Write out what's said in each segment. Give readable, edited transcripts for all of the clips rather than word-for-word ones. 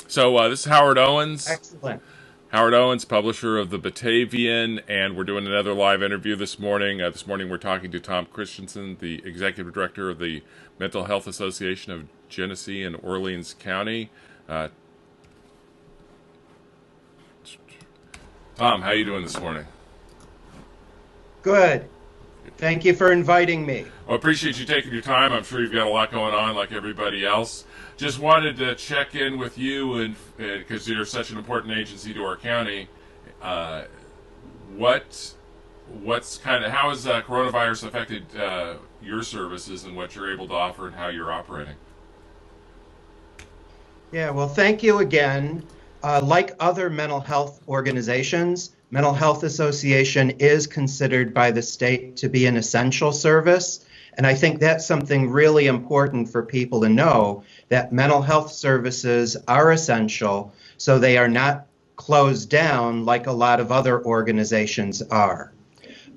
So this is Howard Owens. Excellent. Howard Owens, publisher of the Batavian, and we're doing another live interview this morning. This morning we're talking to Tom Christensen, the executive director of the Mental Health Association of Genesee and Orleans County. Uh, Tom, how you doing this morning? Good. Thank you for inviting me. Well, I appreciate you taking your time. I'm sure you've got a lot going on like everybody else. Just wanted to check in with you, and because you're such an important agency to our county, uh, what's kind of how has coronavirus affected your services and what you're able to offer and how you're operating? Yeah, well, thank you again. Like other mental health organizations, Mental Health Association is considered by the state to be an essential service. And I think that's something really important for people to know, that mental health services are essential, so they are not closed down like a lot of other organizations are.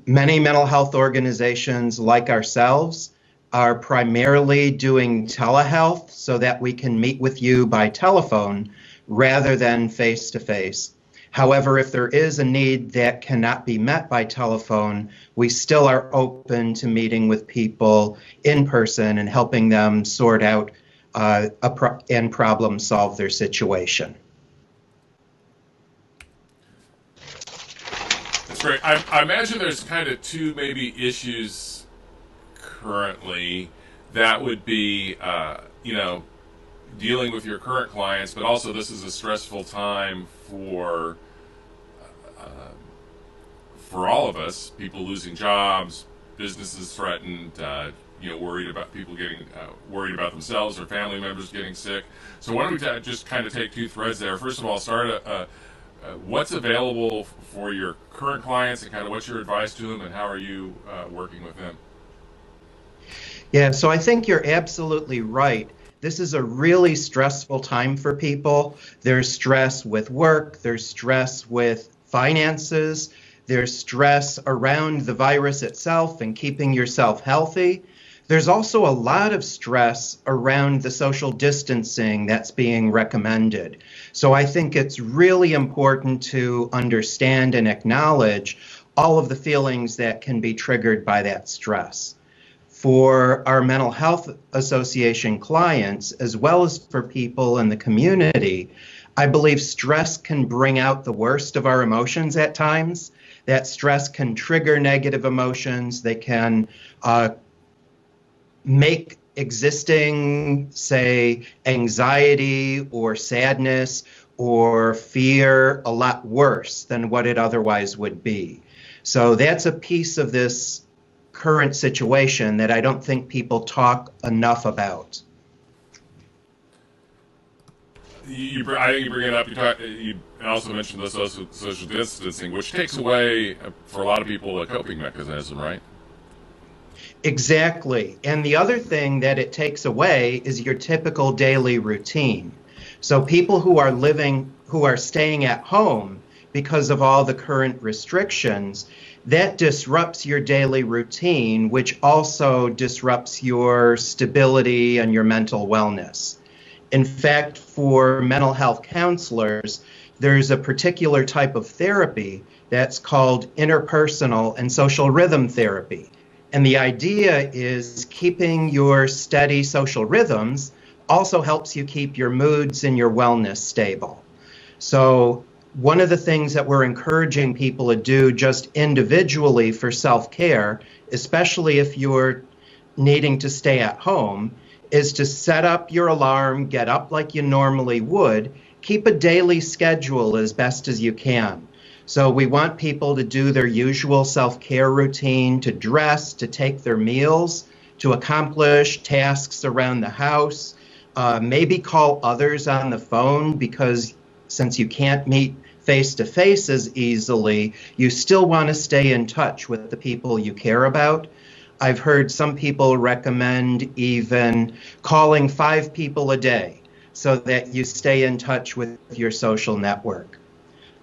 Many mental health organizations like ourselves are primarily doing telehealth so that we can meet with you by telephone rather than face to face. However, if there is a need that cannot be met by telephone, we still are open to meeting with people in person and helping them sort out and problem solve their situation. That's great. I imagine there's kind of two maybe issues currently. That would be, dealing with your current clients, but also this is a stressful time for all of us. People losing jobs, businesses threatened, worried about people getting worried about themselves or family members getting sick. So why don't we just kind of take two threads there? First of all, start what's available for your current clients and kind of what's your advice to them, and how are you working with them? Yeah, so I think you're absolutely right. This is a really stressful time for people. There's stress with work, there's stress with finances, there's stress around the virus itself and keeping yourself healthy. There's also a lot of stress around the social distancing that's being recommended. So I think it's really important to understand and acknowledge all of the feelings that can be triggered by that stress. For our mental health association clients, as well as for people in the community, I believe stress can bring out the worst of our emotions at times. That stress can trigger negative emotions. They can make existing, say, anxiety or sadness or fear a lot worse than what it otherwise would be. So that's a piece of this current situation that I don't think people talk enough about. I think you bring it up. You also mentioned the social distancing, which takes away, for a lot of people, a coping mechanism, right? Exactly. And the other thing that it takes away is your typical daily routine. So people who are staying at home because of all the current restrictions, that disrupts your daily routine, which also disrupts your stability and your mental wellness. In fact, for mental health counselors, there's a particular type of therapy that's called interpersonal and social rhythm therapy. And the idea is keeping your steady social rhythms also helps you keep your moods and your wellness stable. So one of the things that we're encouraging people to do just individually for self-care, especially if you're needing to stay at home, is to set up your alarm, get up like you normally would, keep a daily schedule as best as you can. So we want people to do their usual self-care routine, to dress, to take their meals, to accomplish tasks around the house, maybe call others on the phone, because since you can't meet face-to-face as easily, you still want to stay in touch with the people you care about. I've heard some people recommend even calling 5 people a day so that you stay in touch with your social network.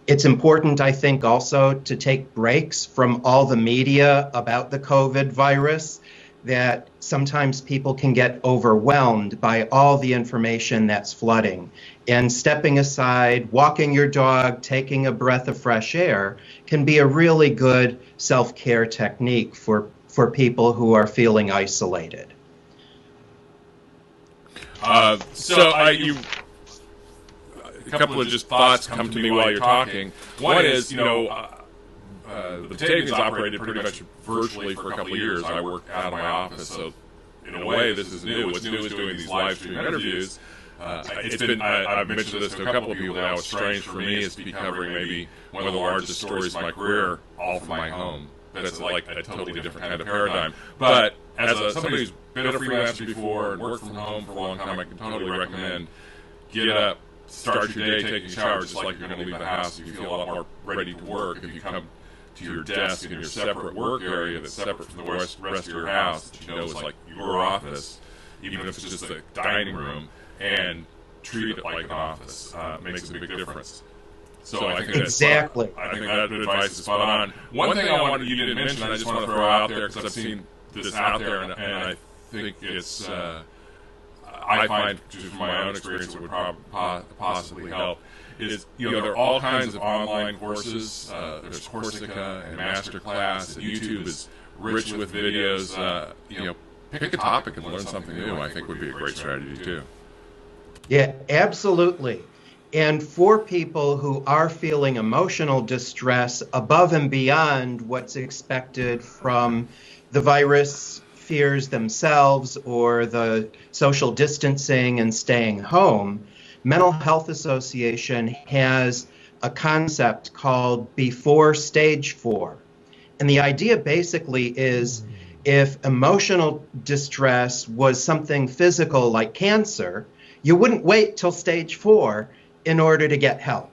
It's important, I think, also to take breaks from all the media about the COVID virus. that sometimes people can get overwhelmed by all the information that's flooding. And stepping aside, walking your dog, taking a breath of fresh air can be a really good self-care technique for people who are feeling isolated. A couple of just thoughts come to me while you're talking. One is, the Batavians operated pretty much virtually for a couple of years. I worked out of my office, so in a way, this is new. What's new is doing these live stream interviews. I've mentioned this to a couple of people now. What's strange for me is to be covering maybe one of the largest stories of my career, all from my home. That's like a totally different kind of paradigm. But as somebody who's been a freelancer before and worked from home for a long time, I can totally recommend get up, start your day taking a shower just like you're going to leave the house. You feel a lot more ready to work if you come to your desk in your separate work area that's separate from the rest of your house that you know is like your office, even if it's just a dining room, and treat it like an office. Makes a big difference. So I think exactly. I think that advice is spot on. One thing you didn't mention, I just want to throw out there because I've seen this out there, and I think it's I find just from my own experience it would possibly help. Is there are all kinds of online courses. There's Coursera and Masterclass, and YouTube is rich with videos. Pick a topic and learn something new. I think would be a great strategy too. Yeah, absolutely. And for people who are feeling emotional distress above and beyond what's expected from the virus fears themselves or the social distancing and staying home, Mental Health Association has a concept called Before Stage 4. And the idea basically is if emotional distress was something physical like cancer, you wouldn't wait till stage 4 in order to get help.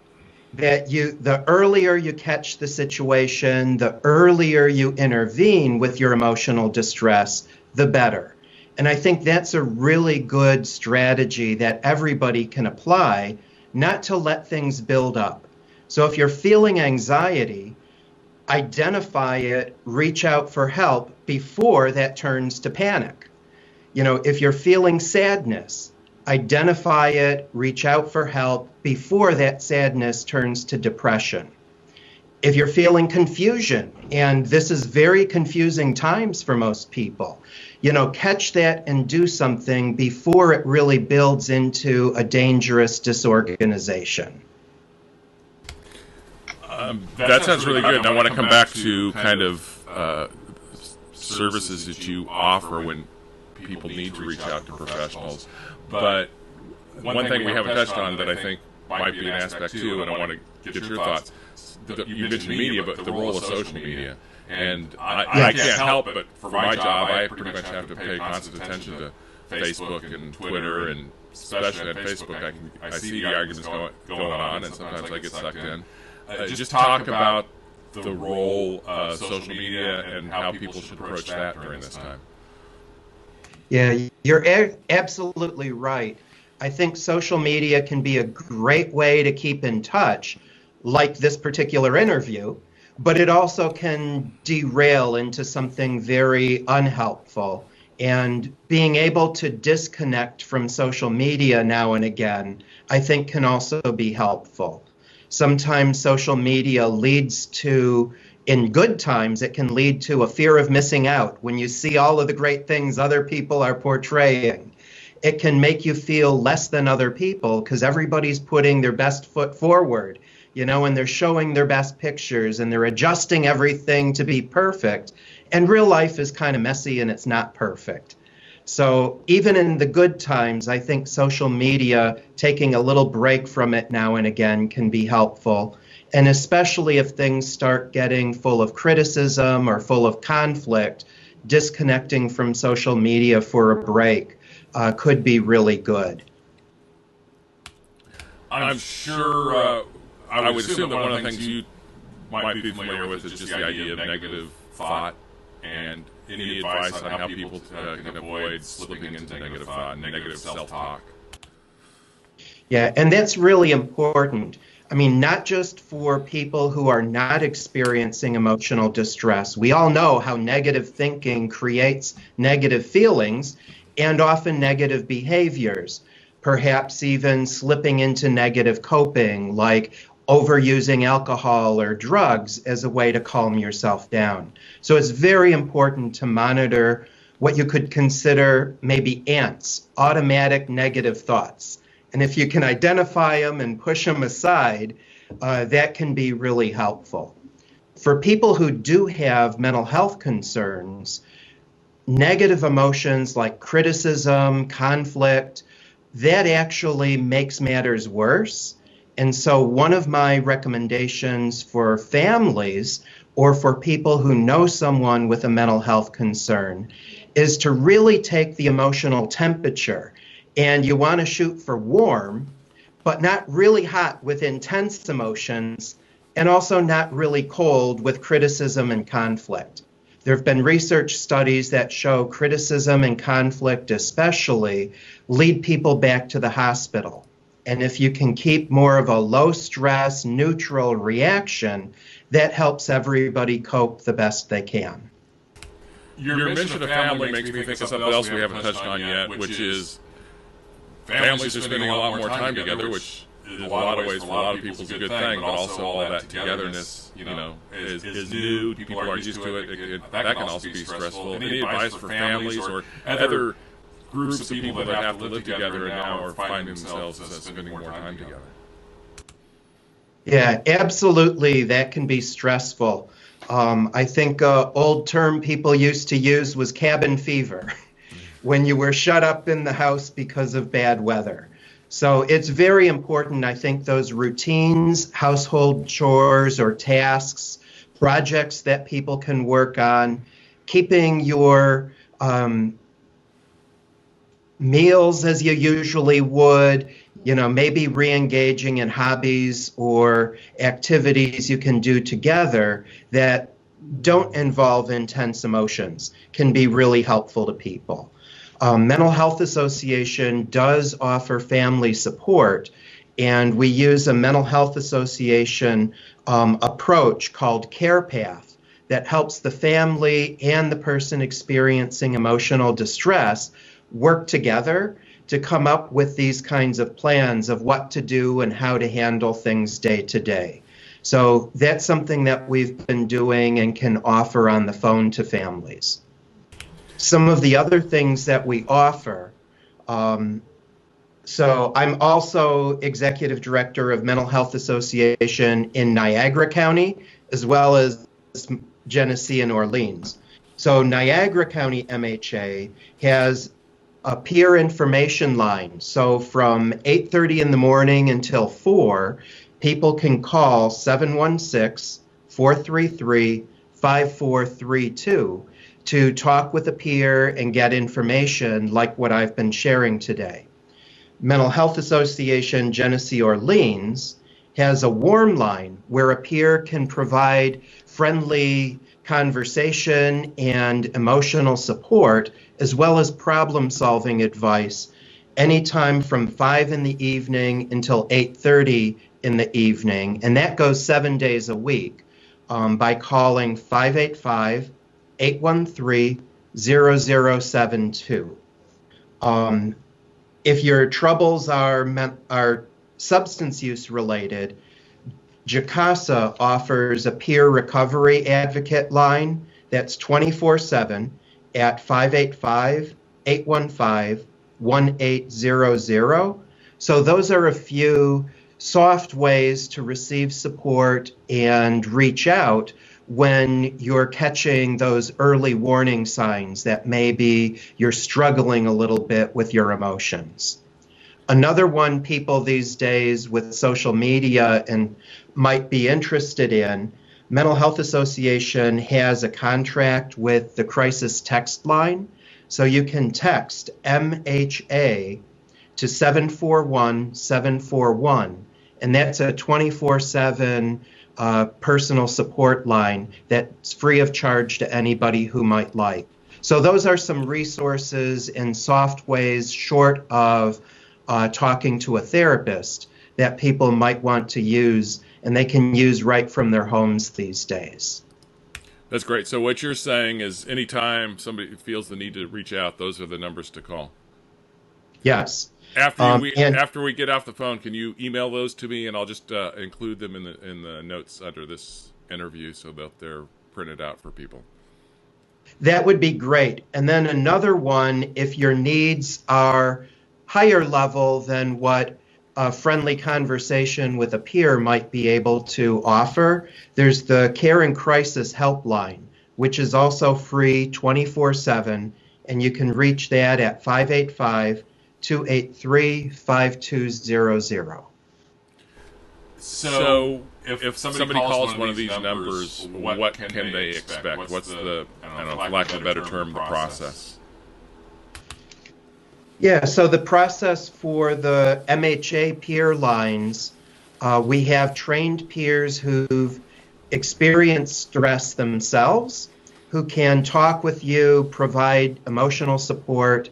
That the earlier you catch the situation, the earlier you intervene with your emotional distress, the better. And I think that's a really good strategy that everybody can apply, not to let things build up. So if you're feeling anxiety, identify it, reach out for help before that turns to panic. If you're feeling sadness, identify it, reach out for help before that sadness turns to depression. If you're feeling confusion, and this is very confusing times for most people, catch that and do something before it really builds into a dangerous disorganization. That sounds really good. And I want to come back to kind of services that you offer when people need to reach out to professionals. But one thing we haven't touched on that I think might be an aspect too, and I want to get your thoughts. You mentioned media, but the role of social media. And I can't help but for my job, I pretty much have to pay constant attention to Facebook and Twitter, and especially on Facebook, I see the arguments going on, and sometimes I get sucked in. Just talk about the role of social media and how people should approach that during this time. Yeah, you're absolutely right. I think social media can be a great way to keep in touch, like this particular interview, but it also can derail into something very unhelpful. And being able to disconnect from social media now and again, I think can also be helpful. Sometimes social media leads to, in good times, it can lead to a fear of missing out. When you see all of the great things other people are portraying, it can make you feel less than other people because everybody's putting their best foot forward, and they're showing their best pictures and they're adjusting everything to be perfect. And real life is kind of messy and it's not perfect. So even in the good times, I think social media, taking a little break from it now and again can be helpful. And especially if things start getting full of criticism or full of conflict, disconnecting from social media for a break could be really good. I'm sure, I would assume that one of the things you might be familiar with is just the idea of negative thought, and any advice on how people can avoid slipping into negative thought and negative self-talk. Yeah, and that's really important. I mean, not just for people who are not experiencing emotional distress. We all know how negative thinking creates negative feelings and often negative behaviors, perhaps even slipping into negative coping, like overusing alcohol or drugs as a way to calm yourself down. So it's very important to monitor what you could consider maybe ants, automatic negative thoughts. And if you can identify them and push them aside, that can be really helpful. For people who do have mental health concerns, negative emotions like criticism, conflict, that actually makes matters worse. And so one of my recommendations for families or for people who know someone with a mental health concern is to really take the emotional temperature. And you want to shoot for warm, but not really hot with intense emotions, and also not really cold with criticism and conflict. There have been research studies that show criticism and conflict especially lead people back to the hospital. And if you can keep more of a low stress, neutral reaction, that helps everybody cope the best they can. Your mention of family makes me think of something else we haven't touched on yet, which is families are spending a lot more time together, which in a lot of ways for a lot of people is a good thing, but also all that togetherness, is new. People aren't used to it. That can also be stressful. Any advice for families or other groups of people that have to live together and now are finding themselves spending more time together? Yeah, absolutely. That can be stressful. I think old term people used to use was cabin fever, when you were shut up in the house because of bad weather. So it's very important, I think, those routines, household chores or tasks, projects that people can work on, keeping your meals as you usually would, maybe re-engaging in hobbies or activities you can do together that don't involve intense emotions can be really helpful to people. Mental Health Association does offer family support, and we use a mental health association approach called Care Path that helps the family and the person experiencing emotional distress work together to come up with these kinds of plans of what to do and how to handle things day to day. So that's something that we've been doing and can offer on the phone to families. Some of the other things that we offer, so I'm also executive director of Mental Health Association in Niagara County, as well as Genesee and Orleans. So Niagara County MHA has a peer information line. So from 8:30 in the morning until 4, people can call 716-433-5432 to talk with a peer and get information like what I've been sharing today. Mental Health Association Genesee Orleans has a warm line where a peer can provide friendly conversation and emotional support, as well as problem-solving advice anytime from 5 in the evening until 8:30 in the evening, and that goes 7 days a week by calling 585-813-0072. If your troubles are substance use related, JACASA offers a peer recovery advocate line that's 24/7 at 585-815-1800. So those are a few soft ways to receive support and reach out when you're catching those early warning signs that maybe you're struggling a little bit with your emotions. Another one people these days with social media and might be interested in, Mental Health Association has a contract with the crisis text line. So you can text MHA to 741-741, and that's a 24/7 personal support line that's free of charge to anybody who might like. So those are some resources and soft ways short of talking to a therapist that people might want to use and they can use right from their homes these days. That's great. So what you're saying is anytime somebody feels the need to reach out, those are the numbers to call. Yes. And After we get off the phone, can you email those to me, and I'll just include them in the notes under this interview so that they're printed out for people. that would be great. And then another one, if your needs are higher level than what a friendly conversation with a peer might be able to offer, there's the Care and Crisis Helpline, which is also free 24/7, and you can reach that at 585-283-5200. So if somebody calls one of these numbers, what can they expect? What's the, I don't know, for lack of a better term, the process? Yeah, so the process for the MHA peer lines, we have trained peers who've experienced stress themselves, who can talk with you, provide emotional support,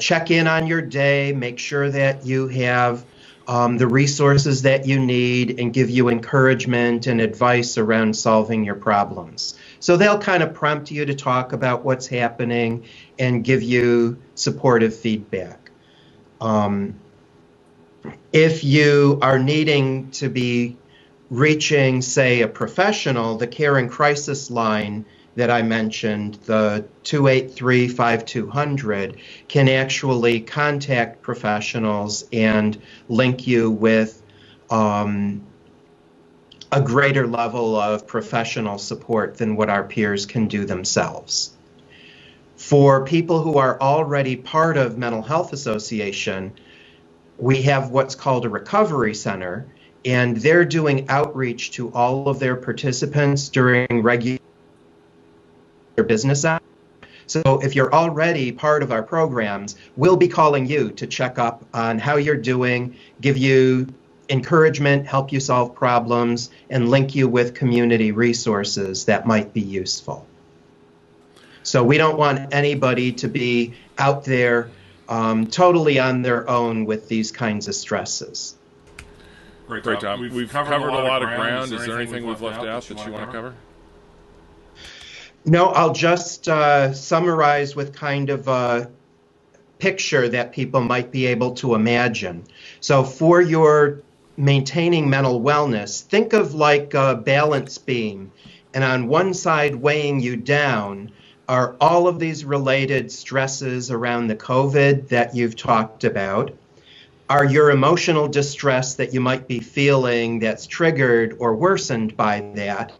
check in on your day, make sure that you have the resources that you need, and give you encouragement and advice around solving your problems. So they'll kind of prompt you to talk about what's happening and give you supportive feedback. If you are needing to be reaching, say, a professional, the Care and Crisis line that I mentioned, the 283-5200, can actually contact professionals and link you with a greater level of professional support than what our peers can do themselves. For people who are already part of Mental Health Association, we have what's called a recovery center, and they're doing outreach to all of their participants during regular business hours. So if you're already part of our programs, we'll be calling you to check up on how you're doing, give you encouragement, help you solve problems, and link you with community resources that might be useful. So we don't want anybody to be out there totally on their own with these kinds of stresses. Great, Tom. We've covered a lot of ground. Is there anything we've left out that you want to cover? No, I'll just summarize with kind of a picture that people might be able to imagine. So for your maintaining mental wellness, think of like a balance beam, and on one side weighing you down are all of these related stresses around the COVID that you've talked about, are your emotional distress that you might be feeling that's triggered or worsened by that.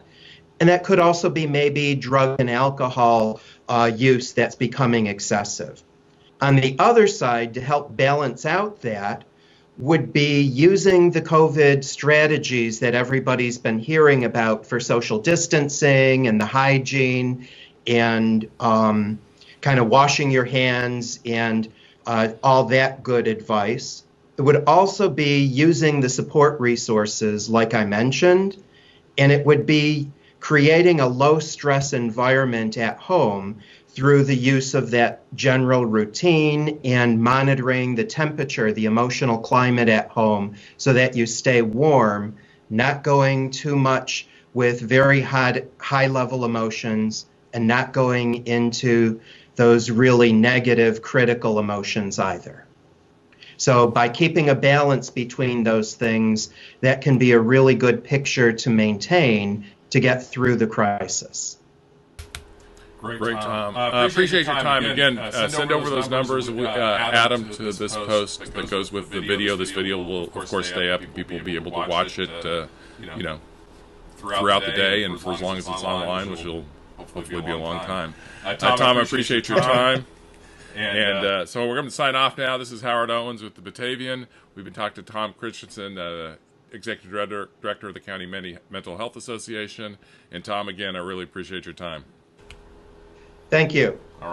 And that could also be maybe drug and alcohol use that's becoming excessive. On the other side, to help balance out that, would be using the COVID strategies that everybody's been hearing about for social distancing and the hygiene and kind of washing your hands and all that good advice. It would also be using the support resources like I mentioned, and it would be creating a low stress environment at home through the use of that general routine and monitoring the temperature, the emotional climate at home so that you stay warm, not going too much with very high level emotions and not going into those really negative critical emotions either. So by keeping a balance between those things, that can be a really good picture to maintain to get through the crisis. Great, Tom. Appreciate your time. Again, send over those numbers. We'll add them to this post that goes with the video. This video will, of course, stay up. People will be able to watch it, throughout the day and for as long as it's online, which will hopefully be a long time. Tom, I appreciate your time. And so we're going to sign off now. This is Howard Owens with the Batavian. We've been talking to Tom Christensen, Executive Director of the County Mental Health Association. And Tom, again, I really appreciate your time. Thank you.